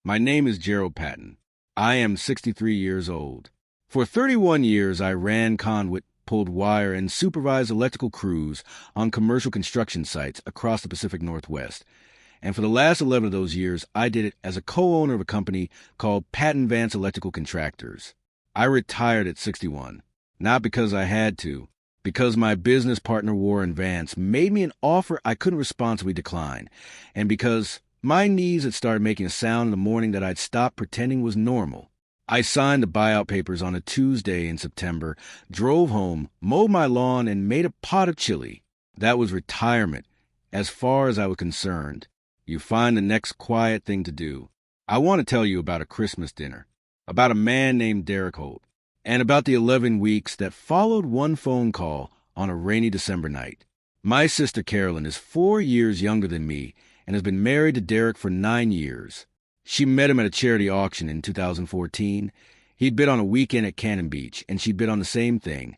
My name is Gerald Patton. I am 63 years old. For 31 years, I ran conduit, pulled wire, and supervised electrical crews on commercial construction sites across the Pacific Northwest. And for the last 11 of those years, I did it as a co-owner of a company called Patton Vance Electrical Contractors. I retired at 61, not because I had to, because my business partner Warren Vance made me an offer I couldn't responsibly decline, and because my knees had started making a sound in the morning that I'd stopped pretending was normal. I signed the buyout papers on a Tuesday in September, drove home, mowed my lawn, and made a pot of chili. That was retirement, as far as I was concerned. You find the next quiet thing to do. I want to tell you about a Christmas dinner, about a man named Derek Holt, and about the 11 weeks that followed one phone call on a rainy December night. My sister Carolyn is 4 years younger than me and has been married to Derek for 9 years. She met him at a charity auction in 2014. He'd bid on a weekend at Cannon Beach, and she'd bid on the same thing,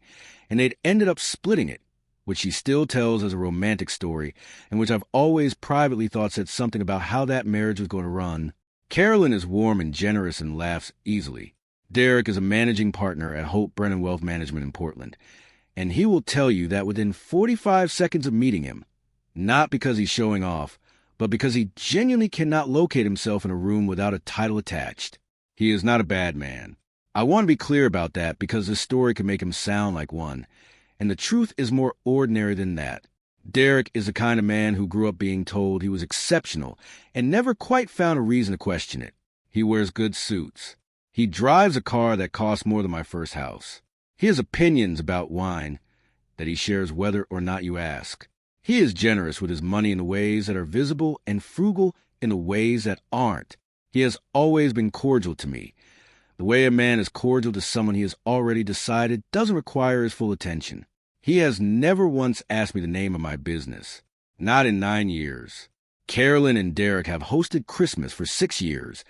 and they'd ended up splitting it, which she still tells as a romantic story, and which I've always privately thought said something about how that marriage was going to run. Carolyn is warm and generous and laughs easily. Derek is a managing partner at Holt Brennan Wealth Management in Portland, and he will tell you that within 45 seconds of meeting him, not because he's showing off, but because he genuinely cannot locate himself in a room without a title attached. He is not a bad man. I want to be clear about that because this story can make him sound like one, and the truth is more ordinary than that. Derek is the kind of man who grew up being told he was exceptional and never quite found a reason to question it. He wears good suits. He drives a car that costs more than my first house. He has opinions about wine that he shares whether or not you ask. He is generous with his money in the ways that are visible and frugal in the ways that aren't. He has always been cordial to me. The way a man is cordial to someone he has already decided doesn't require his full attention. He has never once asked me the name of my business. Not in 9 years. Carolyn and Derek have hosted Christmas for 6 years,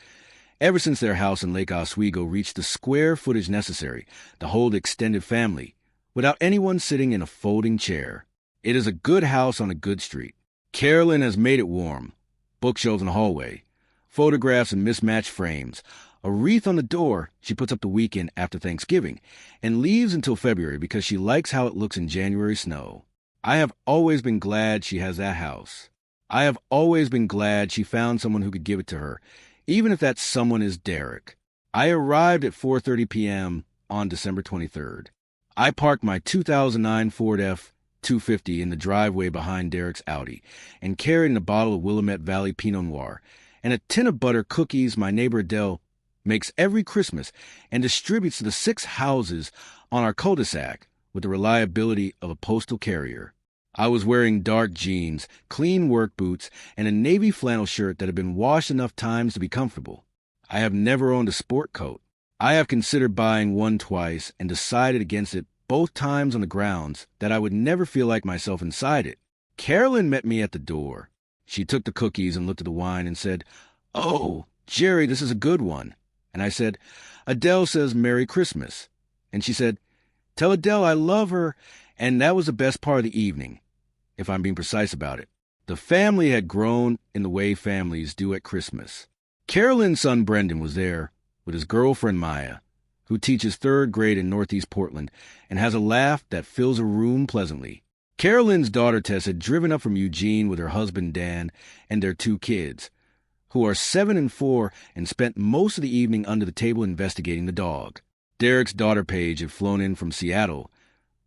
ever since their house in Lake Oswego reached the square footage necessary to hold the extended family, without anyone sitting in a folding chair. It is a good house on a good street. Carolyn has made it warm. Bookshelves in the hallway, photographs in mismatched frames, a wreath on the door she puts up the weekend after Thanksgiving, and leaves until February because she likes how it looks in January snow. I have always been glad she has that house. I have always been glad she found someone who could give it to her, even if that someone is Derek. I arrived at 4:30 p.m. on December 23rd. I parked my 2009 Ford F-250 in the driveway behind Derek's Audi and carried a bottle of Willamette Valley Pinot Noir and a tin of butter cookies my neighbor Adele makes every Christmas and distributes to the 6 houses on our cul-de-sac with the reliability of a postal carrier. I was wearing dark jeans, clean work boots, and a navy flannel shirt that had been washed enough times to be comfortable. I have never owned a sport coat. I have considered buying one twice and decided against it both times on the grounds that I would never feel like myself inside it. Carolyn met me at the door. She took the cookies and looked at the wine and said, "Oh, Jerry, this is a good one." And I said, "Adele says Merry Christmas." And she said, "Tell Adele I love her." And that was the best part of the evening, if I'm being precise about it. The family had grown in the way families do at Christmas. Carolyn's son Brendan was there with his girlfriend Maya, who teaches 3rd grade in Northeast Portland and has a laugh that fills a room pleasantly. Carolyn's daughter Tess had driven up from Eugene with her husband Dan and their 2 kids, who are 7 and 4, and spent most of the evening under the table investigating the dog. Derek's daughter Paige had flown in from Seattle,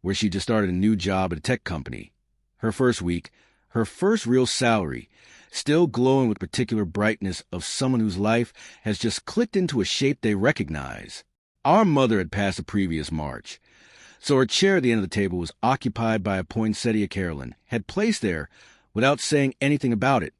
where she just started a new job at a tech company. Her first week, her first real salary, still glowing with particular brightness of someone whose life has just clicked into a shape they recognize. Our mother had passed the previous March, so her chair at the end of the table was occupied by a poinsettia Carolyn had placed there without saying anything about it,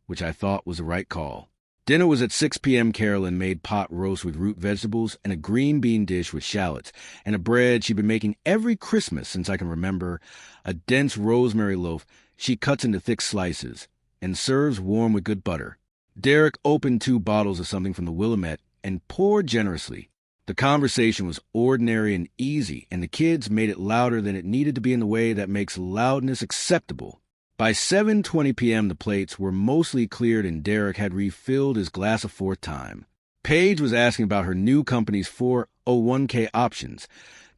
which I thought was the right call. Dinner was at 6 p.m. Carolyn made pot roast with root vegetables and a green bean dish with shallots and a bread she'd been making every Christmas since I can remember, a dense rosemary loaf she cuts into thick slices and serves warm with good butter. Derek opened 2 bottles of something from the Willamette and poured generously. The conversation was ordinary and easy, and the kids made it louder than it needed to be in the way that makes loudness acceptable. By 7:20 p.m., the plates were mostly cleared and Derek had refilled his glass a fourth time. Paige was asking about her new company's 401k options,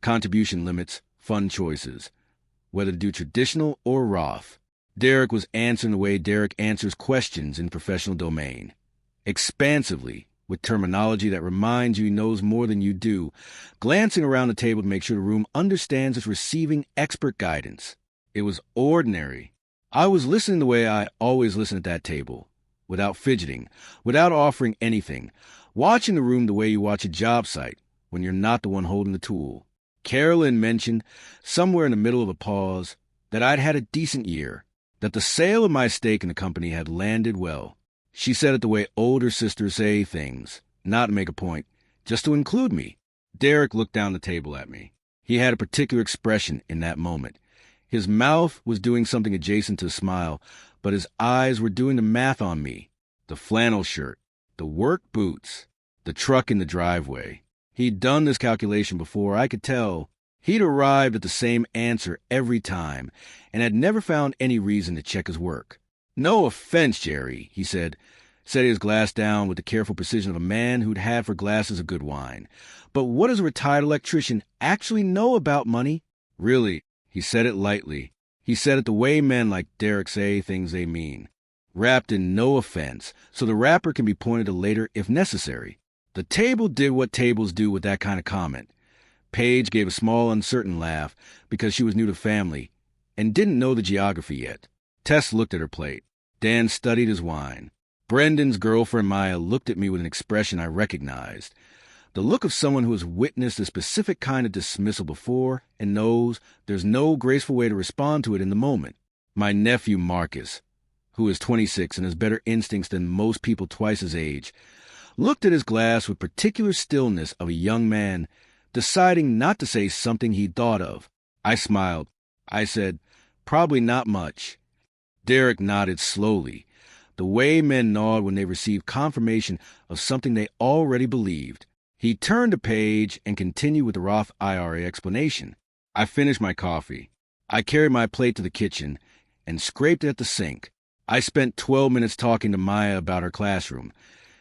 contribution limits, fund choices, whether to do traditional or Roth. Derek was answering the way Derek answers questions in professional domain, expansively, with terminology that reminds you he knows more than you do, glancing around the table to make sure the room understands it's receiving expert guidance. It was ordinary. I was listening the way I always listen at that table, without fidgeting, without offering anything, watching the room the way you watch a job site when you're not the one holding the tool. Carolyn mentioned, somewhere in the middle of a pause, that I'd had a decent year, that the sale of my stake in the company had landed well. She said it the way older sisters say things, not to make a point, just to include me. Derek looked down the table at me. He had a particular expression in that moment. His mouth was doing something adjacent to a smile, but his eyes were doing the math on me. The flannel shirt, the work boots, the truck in the driveway. He'd done this calculation before. I could tell he'd arrived at the same answer every time and had never found any reason to check his work. "No offense, Jerry," he said, setting his glass down with the careful precision of a man who'd had for glasses of good wine. "But what does a retired electrician actually know about money?" "Really," he said it lightly. He said it the way men like Derek say things they mean, wrapped in no offense, so the wrapper can be pointed to later if necessary. The table did what tables do with that kind of comment. Paige gave a small, uncertain laugh because she was new to family and didn't know the geography yet. Tess looked at her plate. Dan studied his wine. Brendan's girlfriend Maya looked at me with an expression I recognized. The look of someone who has witnessed a specific kind of dismissal before and knows there's no graceful way to respond to it in the moment. My nephew Marcus, who is 26 and has better instincts than most people twice his age, looked at his glass with particular stillness of a young man deciding not to say something he'd thought of. I smiled. I said, "Probably not much." Derek nodded slowly, the way men nod when they receive confirmation of something they already believed. He turned to Paige and continued with the Roth IRA explanation. I finished my coffee. I carried my plate to the kitchen and scraped it at the sink. I spent 12 minutes talking to Maya about her classroom.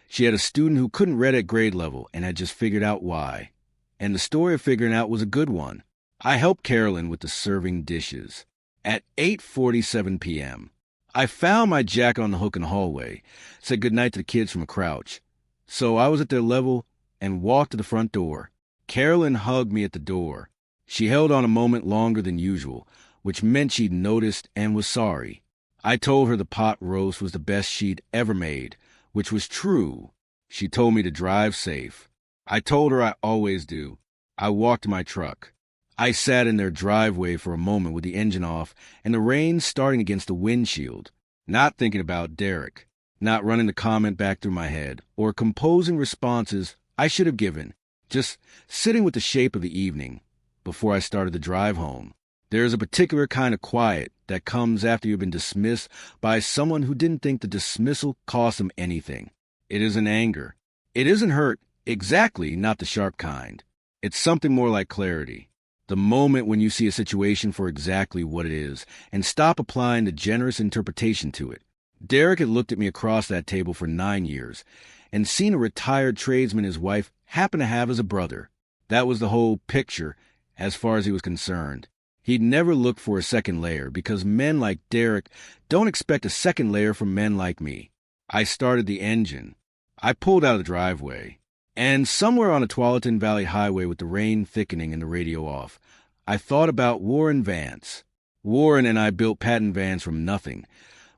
She had a student who couldn't read at grade level and had just figured out why. And the story of figuring out was a good one. I helped Carolyn with the serving dishes. At 8:47 p.m., I found my jacket on the hook in the hallway, said goodnight to the kids from a crouch. So I was at their level and walked to the front door. Carolyn hugged me at the door. She held on a moment longer than usual, which meant she'd noticed and was sorry. I told her the pot roast was the best she'd ever made, which was true. She told me to drive safe. I told her I always do. I walked to my truck. I sat in their driveway for a moment with the engine off and the rain starting against the windshield, not thinking about Derek, not running the comment back through my head, or composing responses I should have given, just sitting with the shape of the evening before I started the drive home. There's a particular kind of quiet that comes after you've been dismissed by someone who didn't think the dismissal cost them anything. It isn't anger. It isn't hurt, exactly not the sharp kind. It's something more like clarity. The moment when you see a situation for exactly what it is and stop applying the generous interpretation to it. Derek had looked at me across that table for 9 years and seen a retired tradesman his wife happened to have as a brother. That was the whole picture as far as he was concerned. He'd never looked for a second layer because men like Derek don't expect a second layer from men like me. I started the engine. I pulled out of the driveway. And somewhere on a Tualatin Valley highway with the rain thickening and the radio off, I thought about Warren Vance. Warren and I built patent vans from nothing,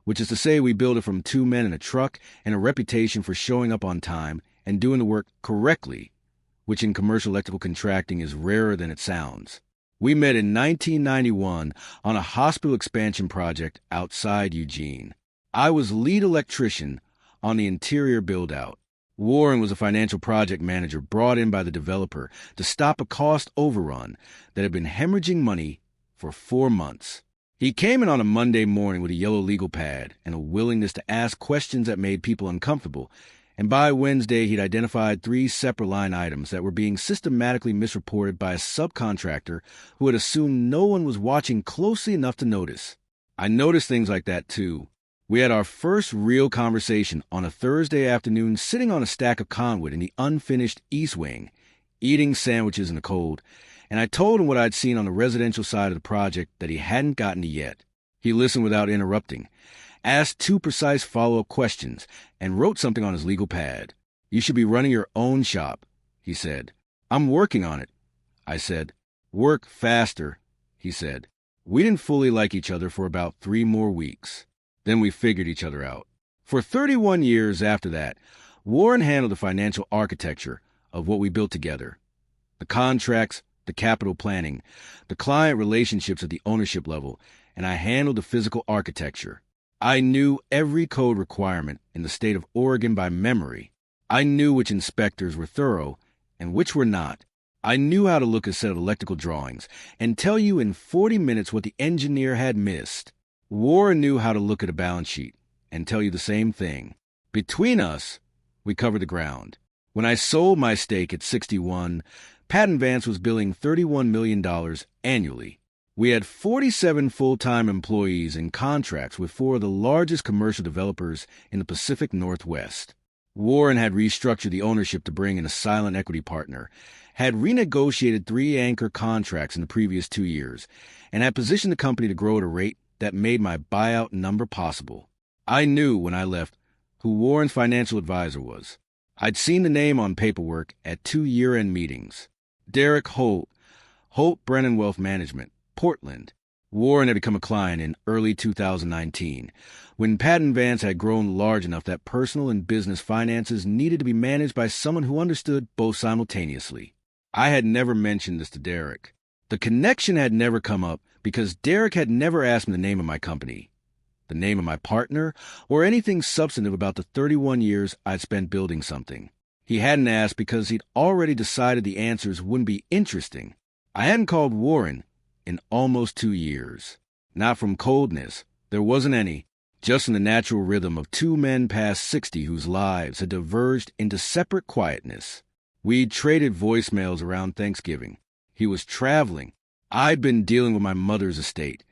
which is to say we built it from 2 men in a truck and a reputation for showing up on time and doing the work correctly, which in commercial electrical contracting is rarer than it sounds. We met in 1991 on a hospital expansion project outside Eugene. I was lead electrician on the interior build-out. Warren was a financial project manager brought in by the developer to stop a cost overrun that had been hemorrhaging money for 4 months. He came in on a Monday morning with a yellow legal pad and a willingness to ask questions that made people uncomfortable, and by Wednesday he'd identified 3 separate line items that were being systematically misreported by a subcontractor who had assumed no one was watching closely enough to notice. I noticed things like that too. We had our first real conversation on a Thursday afternoon sitting on a stack of conwood in the unfinished East Wing, eating sandwiches in the cold, and I told him what I'd seen on the residential side of the project that he hadn't gotten to yet. He listened without interrupting, asked 2 precise follow-up questions, and wrote something on his legal pad. "You should be running your own shop," he said. "I'm working on it," I said. "Work faster," he said. We didn't fully like each other for about 3 more weeks. Then we figured each other out. For 31 years after that, Warren handled the financial architecture of what we built together. The contracts, the capital planning, the client relationships at the ownership level, and I handled the physical architecture. I knew every code requirement in the state of Oregon by memory. I knew which inspectors were thorough and which were not. I knew how to look at a set of electrical drawings and tell you in 40 minutes what the engineer had missed. Warren knew how to look at a balance sheet and tell you the same thing. Between us, we covered the ground. When I sold my stake at 61, Pat and Vance was billing $31 million annually. We had 47 full-time employees and contracts with 4 of the largest commercial developers in the Pacific Northwest. Warren had restructured the ownership to bring in a silent equity partner, had renegotiated 3 anchor contracts in the previous 2 years, and had positioned the company to grow at a rate that made my buyout number possible. I knew when I left who Warren's financial advisor was. I'd seen the name on paperwork at 2 year-end meetings. Derek Holt, Holt Brennan Wealth Management, Portland. Warren had become a client in early 2019, when Pat and Vance had grown large enough that personal and business finances needed to be managed by someone who understood both simultaneously. I had never mentioned this to Derek. The connection had never come up because Derek had never asked me the name of my company, the name of my partner, or anything substantive about the 31 years I'd spent building something. He hadn't asked because he'd already decided the answers wouldn't be interesting. I hadn't called Warren in almost 2 years. Not from coldness. There wasn't any. Just in the natural rhythm of 2 men past 60 whose lives had diverged into separate quietness. We'd traded voicemails around Thanksgiving. He was traveling. I'd been dealing with my mother's estate,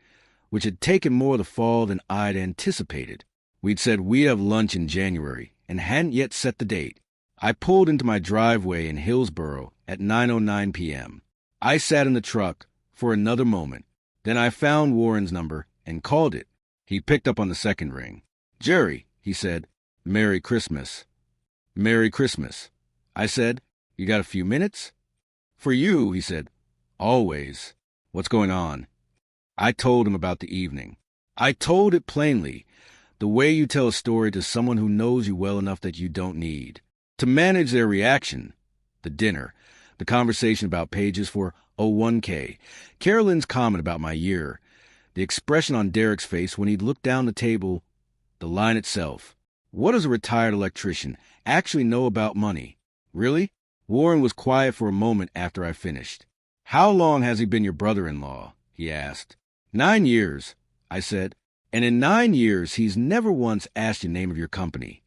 which had taken more of the fall than I'd anticipated. We'd said we'd have lunch in January and hadn't yet set the date. I pulled into my driveway in Hillsboro at 9:09 p.m. I sat in the truck for another moment. Then I found Warren's number and called it. He picked up on the second ring. "Jerry," he said. "Merry Christmas." "Merry Christmas." I said, "You got a few minutes?" "For you," he said. "Always." "What's going on?" I told him about the evening. I told it plainly, the way you tell a story to someone who knows you well enough that you don't need to manage their reaction. The dinner, the conversation about pages for 01K, Carolyn's comment about my year, the expression on Derek's face when he'd look down the table, the line itself. What does a retired electrician actually know about money? Really? Warren was quiet for a moment after I finished. "How long has he been your brother-in-law?" he asked. 9 years, I said. "And in 9 years, he's never once asked you the name of your company."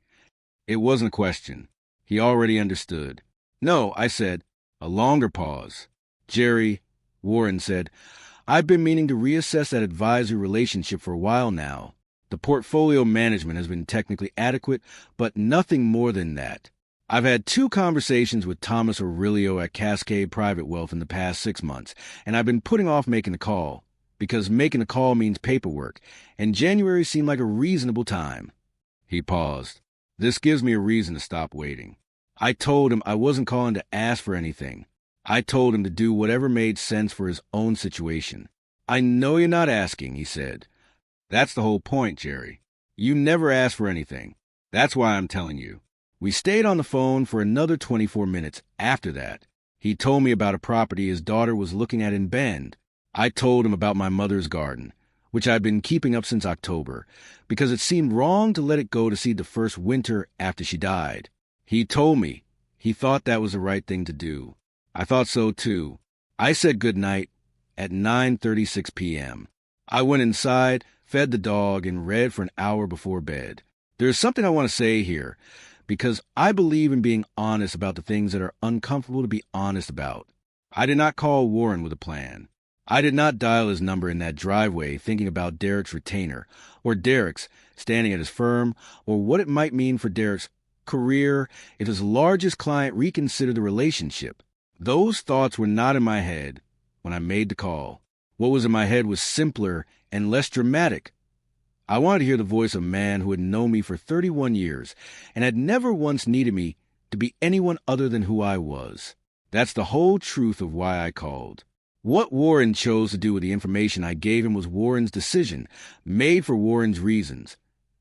It wasn't a question. He already understood. "No," I said. A longer pause. "Jerry," Warren said, "I've been meaning to reassess that advisory relationship for a while now. The portfolio management has been technically adequate, but nothing more than that. I've had 2 conversations with Thomas Aurelio at Cascade Private Wealth in the past 6 months, and I've been putting off making the call, because making the call means paperwork, and January seemed like a reasonable time." He paused. "This gives me a reason to stop waiting." I told him I wasn't calling to ask for anything. I told him to do whatever made sense for his own situation. "I know you're not asking," he said. "That's the whole point, Jerry. You never ask for anything. That's why I'm telling you." We stayed on the phone for another 24 minutes after that. He told me about a property his daughter was looking at in Bend. I told him about my mother's garden, which I'd been keeping up since October, because it seemed wrong to let it go to see the first winter after she died. He told me he thought that was the right thing to do. I thought so too. I said goodnight at 9:36 p.m. I went inside, fed the dog, and read for an hour before bed. There's something I want to say here, because I believe in being honest about the things that are uncomfortable to be honest about. I did not call Warren with a plan. I did not dial his number in that driveway thinking about Derek's retainer, or Derek's standing at his firm, or what it might mean for Derek's career if his largest client reconsidered the relationship. Those thoughts were not in my head when I made the call. What was in my head was simpler and less dramatic. I wanted to hear the voice of a man who had known me for 31 years and had never once needed me to be anyone other than who I was. That's the whole truth of why I called. What Warren chose to do with the information I gave him was Warren's decision, made for Warren's reasons.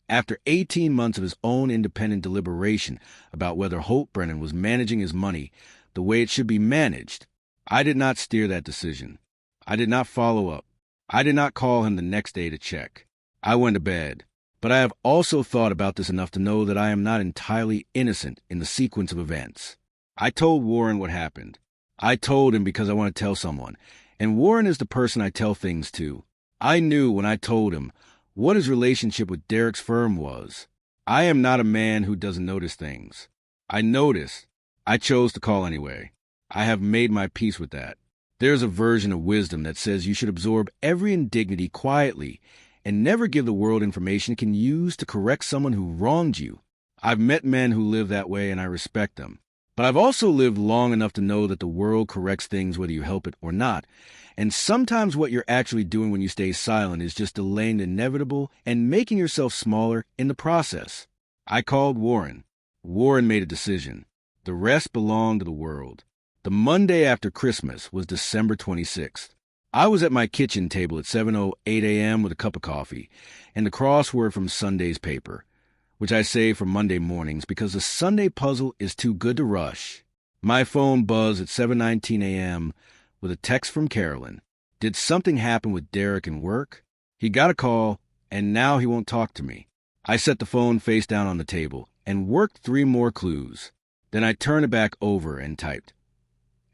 After 18 months of his own independent deliberation about whether Holt Brennan was managing his money the way it should be managed, I did not steer that decision. I did not follow up. I did not call him the next day to check. I went to bed. But I have also thought about this enough to know that I am not entirely innocent in the sequence of events. I told Warren what happened. I told him because I want to tell someone, and Warren is the person I tell things to. I knew when I told him what his relationship with Derek's firm was. I am not a man who doesn't notice things. I noticed. I chose to call anyway. I have made my peace with that. There's a version of wisdom that says you should absorb every indignity quietly and never give the world information it can use to correct someone who wronged you. I've met men who live that way, and I respect them. But I've also lived long enough to know that the world corrects things whether you help it or not. And sometimes what you're actually doing when you stay silent is just delaying the inevitable and making yourself smaller in the process. I called Warren. Warren made a decision. The rest belonged to the world. The Monday after Christmas was December 26th. I was at my kitchen table at 7:08 a.m. with a cup of coffee and the crossword from Sunday's paper, which I save for Monday mornings because the Sunday puzzle is too good to rush. My phone buzzed at 7:19 a.m. with a text from Carolyn. Did something happen with Derek and work? He got a call, and now he won't talk to me. I set the phone face down on the table and worked 3 more clues. Then I turned it back over and typed,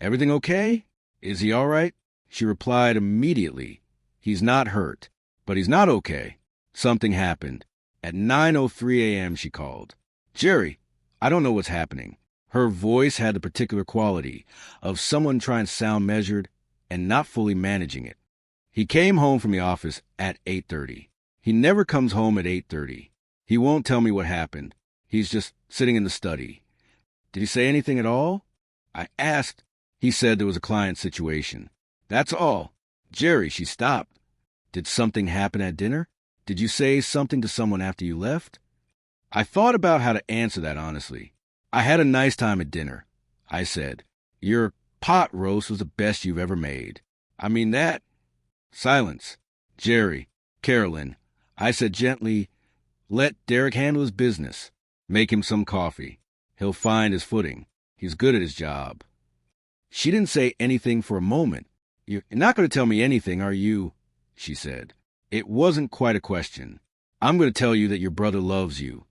"Everything okay? Is he all right?" She replied immediately, "He's not hurt, but he's not okay." Something happened. At 9:03 a.m. she called. "Jerry, I don't know what's happening." Her voice had the particular quality of someone trying to sound measured and not fully managing it. He came home from the office at 8:30. He never comes home at 8:30. He won't tell me what happened. He's just sitting in the study. Did he say anything at all? I asked. He said there was a client situation. That's all. Jerry, she stopped. Did something happen at dinner? Did you say something to someone after you left? I thought about how to answer that honestly. I had a nice time at dinner. I said, "Your pot roast was the best you've ever made." I mean that. Silence. "Jerry, Carolyn," I said gently, "let Derek handle his business. Make him some coffee. He'll find his footing. He's good at his job." She didn't say anything for a moment. "You're not going to tell me anything, are you?" she said. It wasn't quite a question. "I'm going to tell you that your brother loves you,"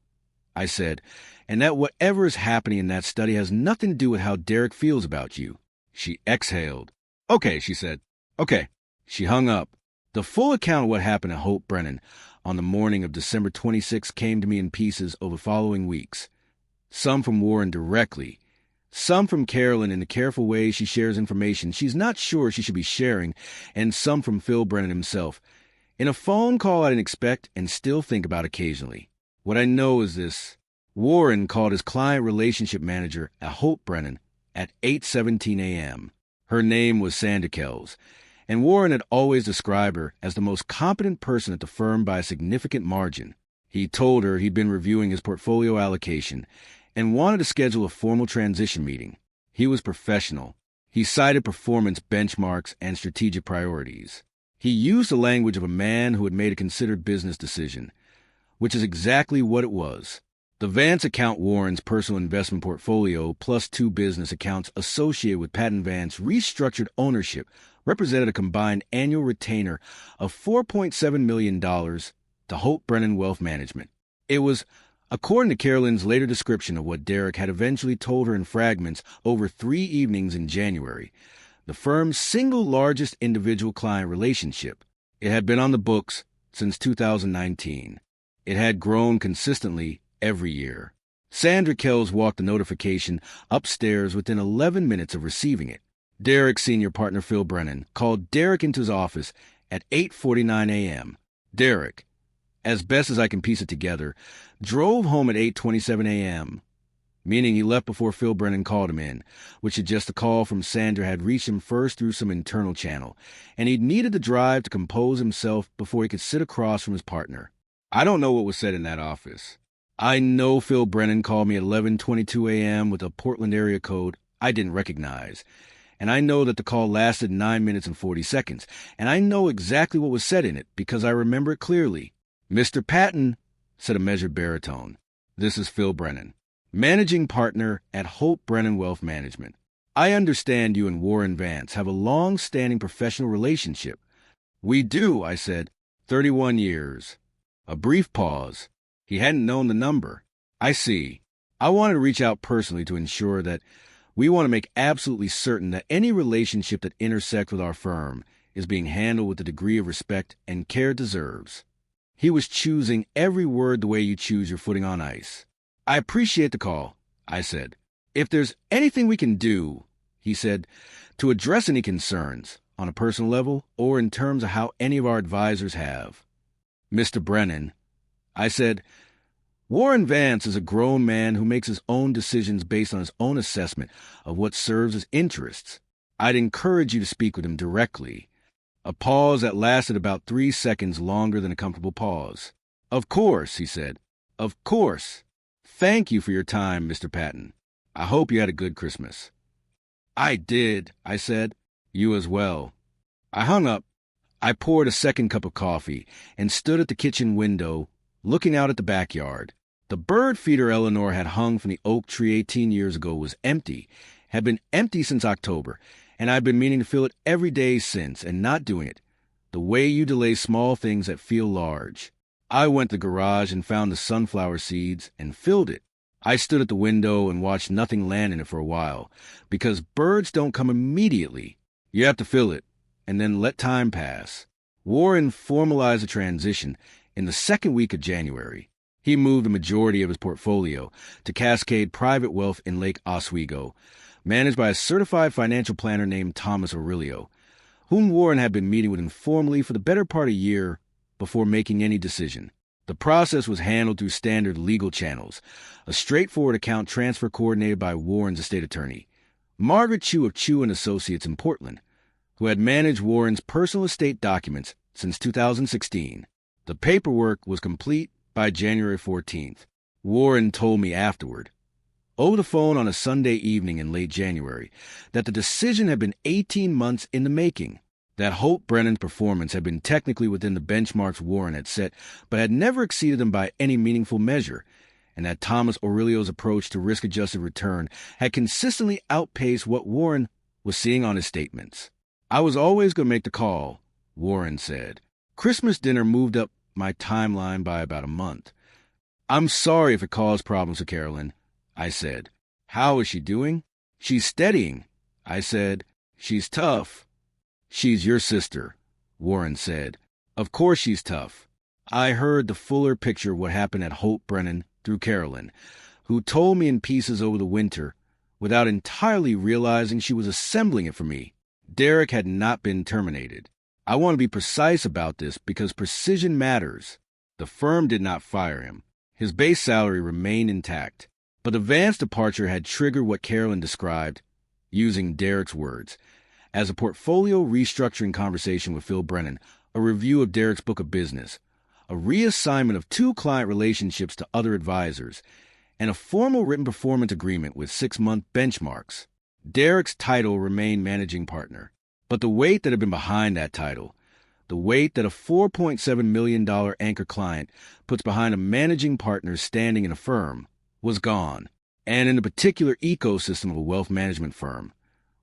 I said, "and that whatever is happening in that study has nothing to do with how Derek feels about you." She exhaled. "Okay," she said. "Okay." She hung up. The full account of what happened at Holt Brennan on the morning of December 26 came to me in pieces over the following weeks. Some from Warren directly, some from Carolyn in the careful way she shares information she's not sure she should be sharing, and some from Phil Brennan himself, in a phone call I didn't expect and still think about occasionally. What I know is this. Warren called his client relationship manager at Holt Brennan at 8:17 a.m. Her name was Sandra Kells, and Warren had always described her as the most competent person at the firm by a significant margin. He told her he'd been reviewing his portfolio allocation and wanted to schedule a formal transition meeting. He was professional. He cited performance benchmarks and strategic priorities. He used the language of a man who had made a considered business decision, which is exactly what it was. The Vance account Warren's personal investment portfolio plus 2 business accounts associated with Pat and Vance restructured ownership represented a combined annual retainer of $4.7 million to Holt Brennan Wealth Management. It was, according to Carolyn's later description of what Derek had eventually told her in fragments over 3 evenings in January, the firm's single largest individual client relationship. It had been on the books since 2019. It had grown consistently every year. Sandra Kells walked the notification upstairs within 11 minutes of receiving it. Derek's senior partner, Phil Brennan, called Derek into his office at 8:49 a.m. Derek, as best as I can piece it together, drove home at 8:27 a.m., meaning he left before Phil Brennan called him in, which suggests a call from Sandra had reached him first through some internal channel, and he'd needed the drive to compose himself before he could sit across from his partner. I don't know what was said in that office. I know Phil Brennan called me at 11:22 a.m. with a Portland area code I didn't recognize, and I know that the call lasted 9 minutes and 40 seconds, and I know exactly what was said in it because I remember it clearly. "Mr. Patton," said a measured baritone, "this is Phil Brennan, managing partner at Hope Brennan Wealth Management. I understand you and Warren Vance have a long-standing professional relationship." "We do," I said. 31 years. A brief pause. He hadn't known the number. "I see. I wanted to reach out personally to ensure that we want to make absolutely certain that any relationship that intersects with our firm is being handled with the degree of respect and care it deserves." He was choosing every word the way you choose your footing on ice. "I appreciate the call," I said. "If there's anything we can do," he said, "to address any concerns, on a personal level or in terms of how any of our advisors have." "Mr. Brennan," I said, "Warren Vance is a grown man who makes his own decisions based on his own assessment of what serves his interests. I'd encourage you to speak with him directly." A pause that lasted about 3 seconds longer than a comfortable pause. "Of course," he said. "Of course. Thank you for your time, Mr. Patton. I hope you had a good Christmas." "I did," I said. "You as well." I hung up. I poured a second cup of coffee and stood at the kitchen window, looking out at the backyard. The bird feeder Eleanor had hung from the oak tree 18 years ago was empty, had been empty since October, and I've been meaning to fill it every day since and not doing it. The way you delay small things that feel large. I went to the garage and found the sunflower seeds and filled it. I stood at the window and watched nothing land in it for a while, because birds don't come immediately. You have to fill it, and then let time pass. Warren formalized the transition in the second week of January. He moved the majority of his portfolio to Cascade Private Wealth in Lake Oswego, managed by a certified financial planner named Thomas Aurelio, whom Warren had been meeting with informally for the better part of a year before making any decision. The process was handled through standard legal channels, a straightforward account transfer coordinated by Warren's estate attorney, Margaret Chu of Chu & Associates in Portland, who had managed Warren's personal estate documents since 2016. The paperwork was complete by January 14th. Warren told me afterward, over the phone on a Sunday evening in late January, that the decision had been 18 months in the making, that Hope Brennan's performance had been technically within the benchmarks Warren had set, but had never exceeded them by any meaningful measure, and that Thomas Aurelio's approach to risk-adjusted return had consistently outpaced what Warren was seeing on his statements. "I was always going to make the call," Warren said. "Christmas dinner moved up my timeline by about a month. I'm sorry if it caused problems for Carolyn," I said. "How is she doing?" "She's steadying," I said. "She's tough." "She's your sister," Warren said. "Of course she's tough." I heard the fuller picture of what happened at Hope Brennan through Carolyn, who told me in pieces over the winter without entirely realizing she was assembling it for me. Derek had not been terminated. I want to be precise about this because precision matters. The firm did not fire him. His base salary remained intact. But the Vance departure had triggered what Carolyn described, using Derek's words, as a portfolio restructuring conversation with Phil Brennan, a review of Derek's book of business, a reassignment of 2 client relationships to other advisors, and a formal written performance agreement with 6-month benchmarks. Derek's title remained managing partner, but the weight that had been behind that title, the weight that a $4.7 million anchor client puts behind a managing partner's standing in a firm, was gone. And in the particular ecosystem of a wealth management firm,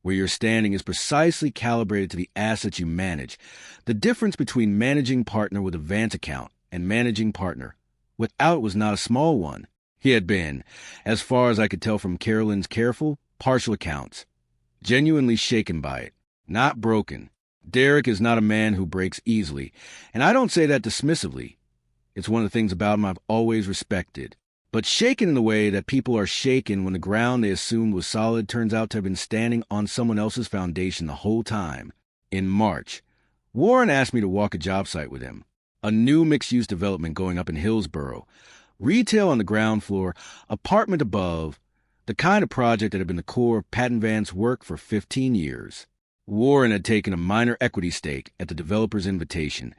where your standing is precisely calibrated to the assets you manage, the difference between managing partner with a Vance account and managing partner without was not a small one. He had been, as far as I could tell from Carolyn's careful, partial accounts, genuinely shaken by it, not broken. Derek is not a man who breaks easily, and I don't say that dismissively. It's one of the things about him I've always respected. but shaken in the way that people are shaken when the ground they assumed was solid turns out to have been standing on someone else's foundation the whole time. In March, Warren asked me to walk a job site with him, a new mixed-use development going up in Hillsboro, retail on the ground floor, apartment above, the kind of project that had been the core of Pat and Vance's work for 15 years. Warren had taken a minor equity stake at the developer's invitation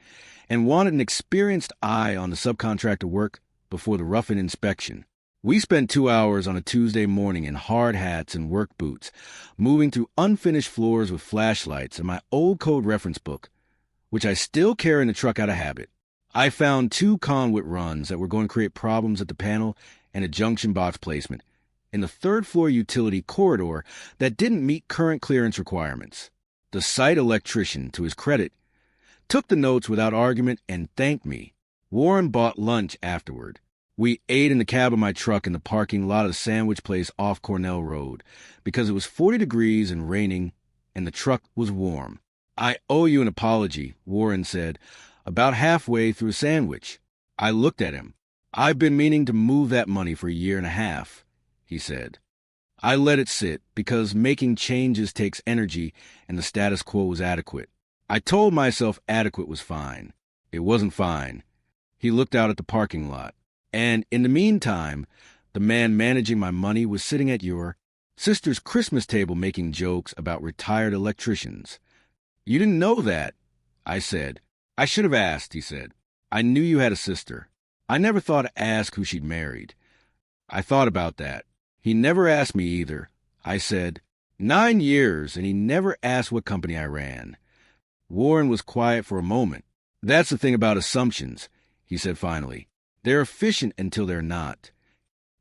and wanted an experienced eye on the subcontractor work before the rough-in inspection. We spent 2 hours on a Tuesday morning in hard hats and work boots, moving through unfinished floors with flashlights and my old code reference book, which I still carry in the truck out of habit. I found 2 conduit runs that were going to create problems at the panel and a junction box placement in the third-floor utility corridor that didn't meet current clearance requirements. The site electrician, to his credit, took the notes without argument and thanked me. Warren bought lunch afterward. We ate in the cab of my truck in the parking lot of the sandwich place off Cornell Road because it was 40 degrees and raining and the truck was warm. "I owe you an apology," Warren said, about halfway through a sandwich. I looked at him. "I've been meaning to move that money for a year and a half," he said. I let it sit because making changes takes energy and the status quo was adequate. I told myself adequate was fine. It wasn't fine. He looked out at the parking lot. "And in the meantime, the man managing my money was sitting at your sister's Christmas table making jokes about retired electricians." "You didn't know that," I said. "I should have asked," he said. "I knew you had a sister. I never thought to ask who she'd married." I thought about that. He never asked me either. I said, 9 years, and he never asked what company I ran. Warren was quiet for a moment. "That's the thing about assumptions," he said finally. "They're efficient until they're not.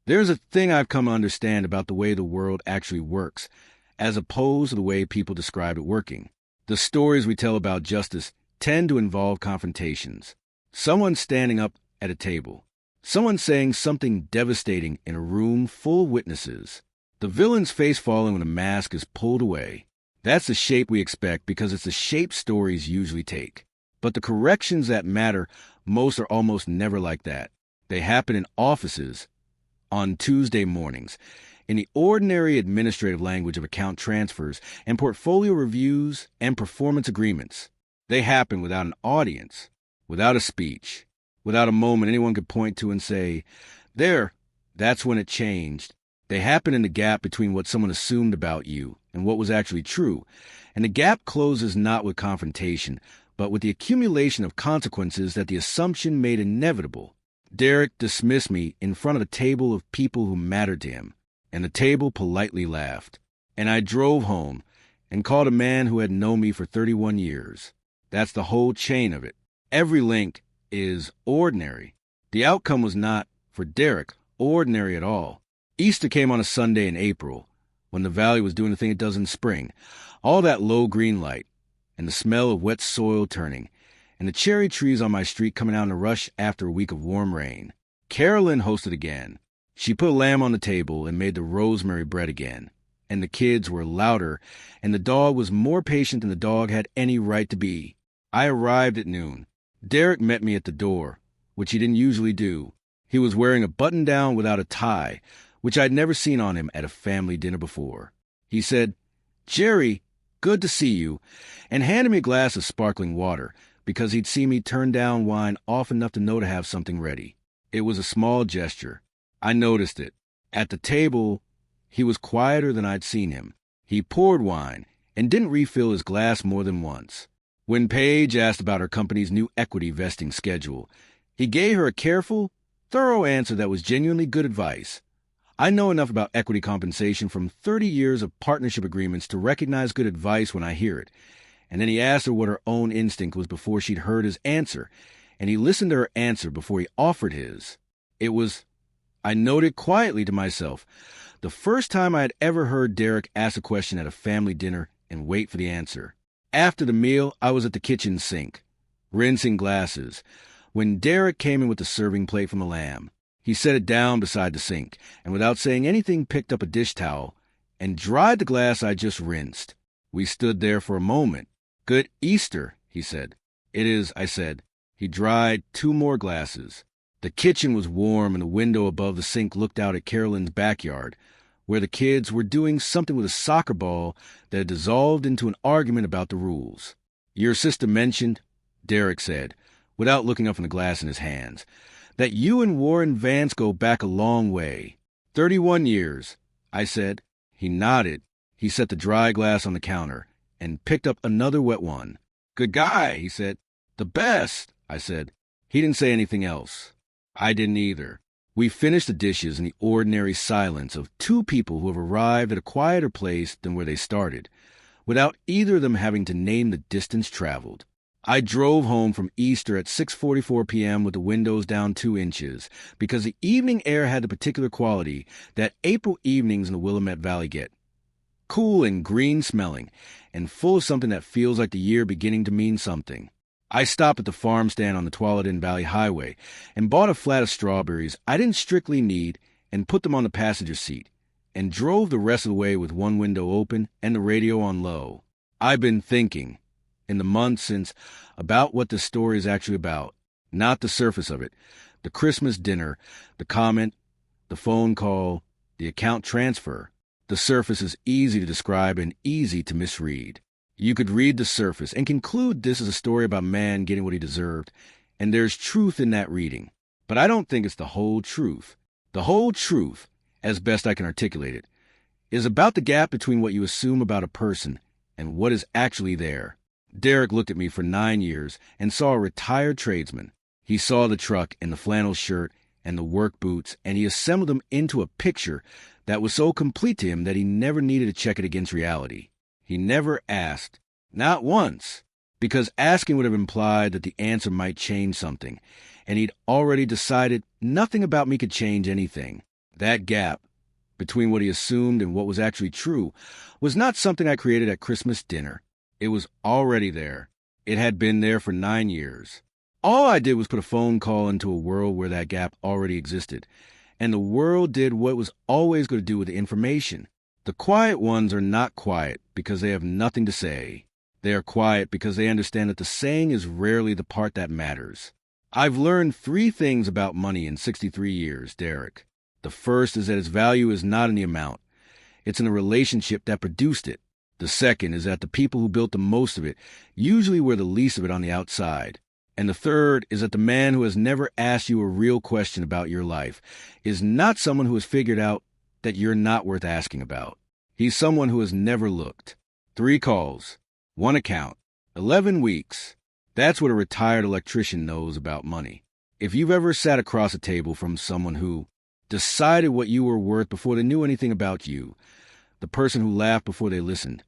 There's a thing I've come to understand about the way the world actually works, as opposed to the way people describe it working. The stories we tell about justice tend to involve confrontations. Someone standing up at a table. Someone saying something devastating in a room full of witnesses. The villain's face falling when the mask is pulled away. That's the shape we expect because it's the shape stories usually take. But the corrections that matter most are almost never like that. They happen in offices on Tuesday mornings, in the ordinary administrative language of account transfers and portfolio reviews and performance agreements. They happen without an audience, without a speech, without a moment anyone could point to and say, "There, that's when it changed." They happen in the gap between what someone assumed about you and what was actually true, and the gap closes not with confrontation, but with the accumulation of consequences that the assumption made inevitable. Derek dismissed me in front of a table of people who mattered to him, and the table politely laughed. And I drove home and called a man who had known me for 31 years. That's the whole chain of it. Every link is ordinary. The outcome was not, for Derek, ordinary at all. Easter came on a Sunday in April, when the valley was doing the thing it does in spring. All that low green light, and the smell of wet soil turning, and the cherry trees on my street coming out in a rush after a week of warm rain. Carolyn hosted again. She put lamb on the table and made the rosemary bread again. And the kids were louder, and the dog was more patient than the dog had any right to be. I arrived at noon. Derek met me at the door, which he didn't usually do. He was wearing a button-down without a tie, which I'd never seen on him at a family dinner before. He said, "Jerry, good to see you," and handed me a glass of sparkling water, because he'd seen me turn down wine often enough to know to have something ready. It was a small gesture. I noticed it. At the table, he was quieter than I'd seen him. He poured wine and didn't refill his glass more than once. When Paige asked about her company's new equity vesting schedule, he gave her a careful, thorough answer that was genuinely good advice. I know enough about equity compensation from 30 years of partnership agreements to recognize good advice when I hear it. And then he asked her what her own instinct was before she'd heard his answer, and he listened to her answer before he offered his. It was, I noted quietly to myself, the first time I had ever heard Derek ask a question at a family dinner and wait for the answer. After the meal, I was at the kitchen sink, rinsing glasses, when Derek came in with the serving plate from the lamb. He set it down beside the sink, and without saying anything picked up a dish towel and dried the glass I just rinsed. We stood there for a moment. "Good Easter," he said. "It is," I said. He dried 2 more glasses. The kitchen was warm, and the window above the sink looked out at Carolyn's backyard, where the kids were doing something with a soccer ball that had dissolved into an argument about the rules. "Your sister mentioned," Derek said, without looking up from the glass in his hands, "that you and Warren Vance go back a long way." 31 years, I said. He nodded. He set the dry glass on the counter and picked up another wet one. "Good guy," he said. "The best," I said. He didn't say anything else. I didn't either. We finished the dishes in the ordinary silence of two people who have arrived at a quieter place than where they started, without either of them having to name the distance traveled. I drove home from Easter at 6:44 p.m. with the windows down 2 inches, because the evening air had the particular quality that April evenings in the Willamette Valley get. Cool and green-smelling, and full of something that feels like the year beginning to mean something. I stopped at the farm stand on the Tualatin Valley Highway and bought a flat of strawberries I didn't strictly need and put them on the passenger seat, and drove the rest of the way with one window open and the radio on low. I've been thinking, in the months since, about what this story is actually about, not the surface of it, the Christmas dinner, the comment, the phone call, the account transfer. The surface is easy to describe and easy to misread. You could read the surface and conclude this is a story about man getting what he deserved, and there's truth in that reading. But I don't think it's the whole truth. The whole truth, as best I can articulate it, is about the gap between what you assume about a person and what is actually there. Derek looked at me for 9 years and saw a retired tradesman. He saw the truck and the flannel shirt and the work boots, and he assembled them into a picture that was so complete to him that he never needed to check it against reality. He never asked, not once, because asking would have implied that the answer might change something, and he'd already decided nothing about me could change anything. That gap between what he assumed and what was actually true was not something I created at Christmas dinner. It was already there. It had been there for 9 years. All I did was put a phone call into a world where that gap already existed, and the world did what it was always going to do with the information. The quiet ones are not quiet because they have nothing to say. They are quiet because they understand that the saying is rarely the part that matters. I've learned 3 things about money in 63 years, Derek. The first is that its value is not in the amount. It's in the relationship that produced it. The second is that the people who built the most of it usually were the least of it on the outside. And the third is that the man who has never asked you a real question about your life is not someone who has figured out that you're not worth asking about. He's someone who has never looked. 3 calls, 1 account, 11 weeks. That's what a retired electrician knows about money. If you've ever sat across a table from someone who decided what you were worth before they knew anything about you, the person who laughed before they listened,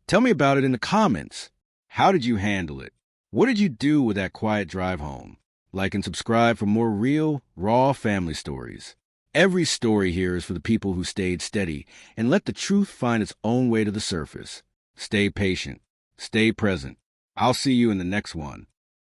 tell me about it in the comments. How did you handle it? What did you do with that quiet drive home? Like and subscribe for more real, raw family stories. Every story here is for the people who stayed steady and let the truth find its own way to the surface. Stay patient. Stay present. I'll see you in the next one.